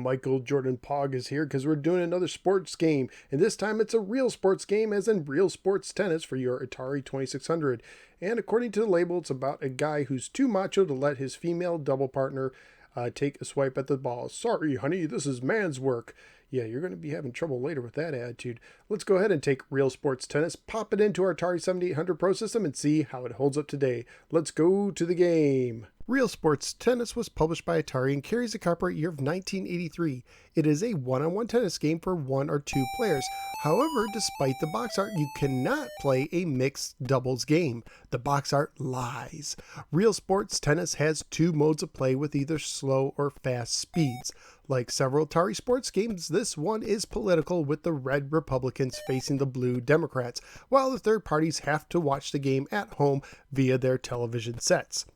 Michael Jordan Pog is here because we're doing another sports game, and this time it's a real sports game, as in Realsports Tennis for your Atari 2600. And according to the label, it's about a guy who's too macho to let his female double partner take a swipe at the ball. Sorry, honey, this is man's work. Yeah, you're going to be having trouble later with that attitude. Let's go ahead and take Realsports Tennis, pop it into our Atari 7800 Pro system, and see how it holds up today. Let's go to the game. Realsports Tennis was published by Atari and carries a copyright year of 1983. It is a one-on-one tennis game for 1 or 2 players. However, despite the box art, you cannot play a mixed doubles game. The box art lies. Realsports Tennis has 2 modes of play with either slow or fast speeds. Like several Atari sports games, this one is political, with the red Republicans facing the blue Democrats, while the third parties have to watch the game at home via their television sets.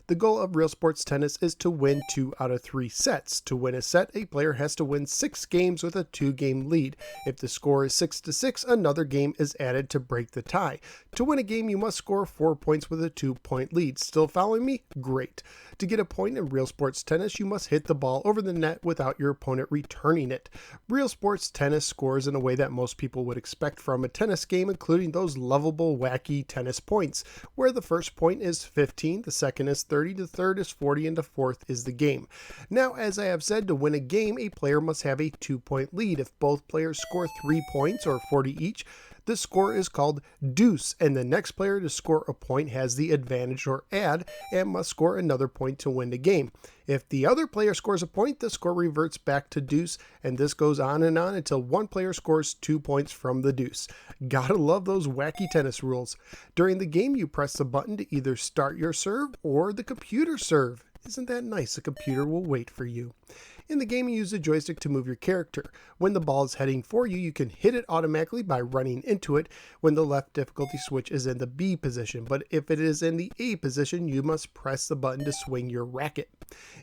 The goal of Realsports Tennis is to win 2 out of 3 sets. To win a set, a player has to win 6 games with a 2-game lead. If the score is 6-6, another game is added to break the tie. To win a game, you must score 4 points with a 2-point lead. Still following me? Great. To get a point in Realsports Tennis, you must hit the ball over the net without your opponent returning it. Realsports Tennis scores in a way that most people would expect from a tennis game, including those lovable Wacky tennis points, where the first point is 15, the second is 30, the third is 40, and the fourth is the game. Now, as I have said, to win a game, a player must have a 2-point lead. If both players score 3 points, or 40 each, the score is called deuce, and the next player to score a point has the advantage or add and must score another point to win the game. If the other player scores a point, the score reverts back to deuce, and this goes on and on until one player scores 2 points from the deuce. Gotta love those wacky tennis rules. During the game, you press the button to either start your serve or the computer serve. Isn't that nice? The computer will wait for you. In the game, you use the joystick to move your character. When the ball is heading for you, you can hit it automatically by running into it when the left difficulty switch is in the B position, but if it is in the A position, you must press the button to swing your racket.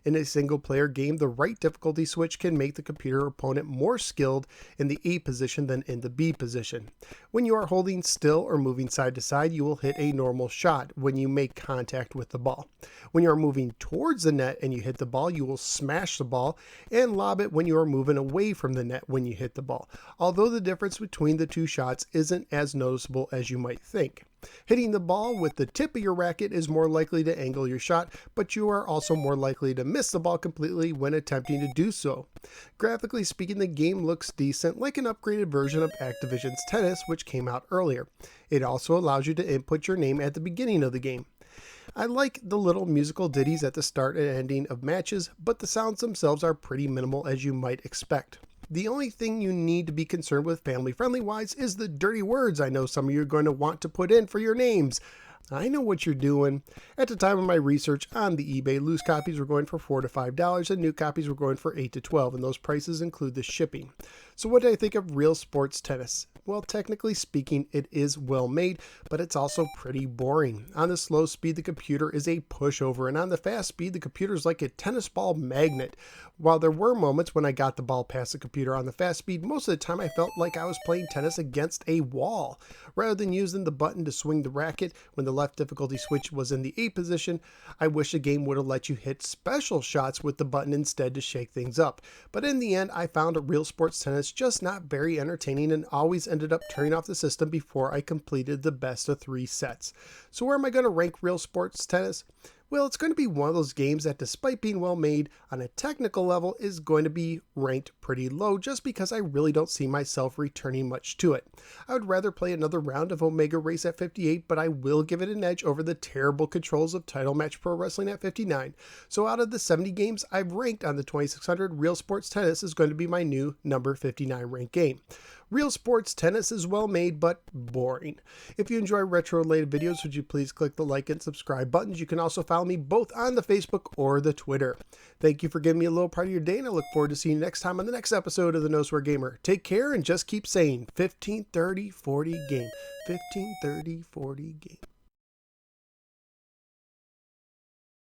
In a single-player game, the right difficulty switch can make the computer opponent more skilled in the A position than in the B position. When you are holding still or moving side to side, you will hit a normal shot when you make contact with the ball. When you are moving towards the net and you hit the ball, you will smash the ball and lob it when you are moving away from the net when you hit the ball, although the difference between the 2 shots isn't as noticeable as you might think. Hitting the ball with the tip of your racket is more likely to angle your shot, but you are also more likely to miss the ball completely when attempting to do so. Graphically speaking, the game looks decent, like an upgraded version of Activision's Tennis, which came out earlier. It also allows you to input your name at the beginning of the game. I like the little musical ditties at the start and ending of matches, but the sounds themselves are pretty minimal, as you might expect. The only thing you need to be concerned with family-friendly wise is the dirty words I know some of you are going to want to put in for your names. I know what you're doing. At the time of my research on the eBay, loose copies were going for $4 to $5 and new copies were going for $8 to $12, and those prices include the shipping. So what do I think of Realsports Tennis? Well, technically speaking, it is well made, but it's also pretty boring. On the slow speed, the computer is a pushover, and on the fast speed, the computer is like a tennis ball magnet. While there were moments when I got the ball past the computer on the fast speed, most of the time I felt like I was playing tennis against a wall. Rather than using the button to swing the racket when the left difficulty switch was in the A position, I wish the game would have let you hit special shots with the button instead to shake things up. But in the end, I found Realsports Tennis just not very entertaining and always ended up turning off the system before I completed the best of 3 sets. So where am I going to rank Realsports Tennis? Well, it's going to be one of those games that, despite being well made on a technical level, is going to be ranked pretty low just because I really don't see myself returning much to it. I would rather play another round of Omega Race at 58, but I will give it an edge over the terrible controls of Title Match Pro Wrestling at 59. So out of the 70 games I've ranked on the 2600, Realsports Tennis is going to be my new number 59 ranked game. Realsports Tennis is well made, but boring. If you enjoy retro-related videos, would you please click the like and subscribe buttons? You can also follow me both on the Facebook or the Twitter. Thank you for giving me a little part of your day, and I look forward to seeing you next time on the next episode of the No Swear Gamer. Take care and just keep saying 15, 30, 40 game. 15, 30, 40 game.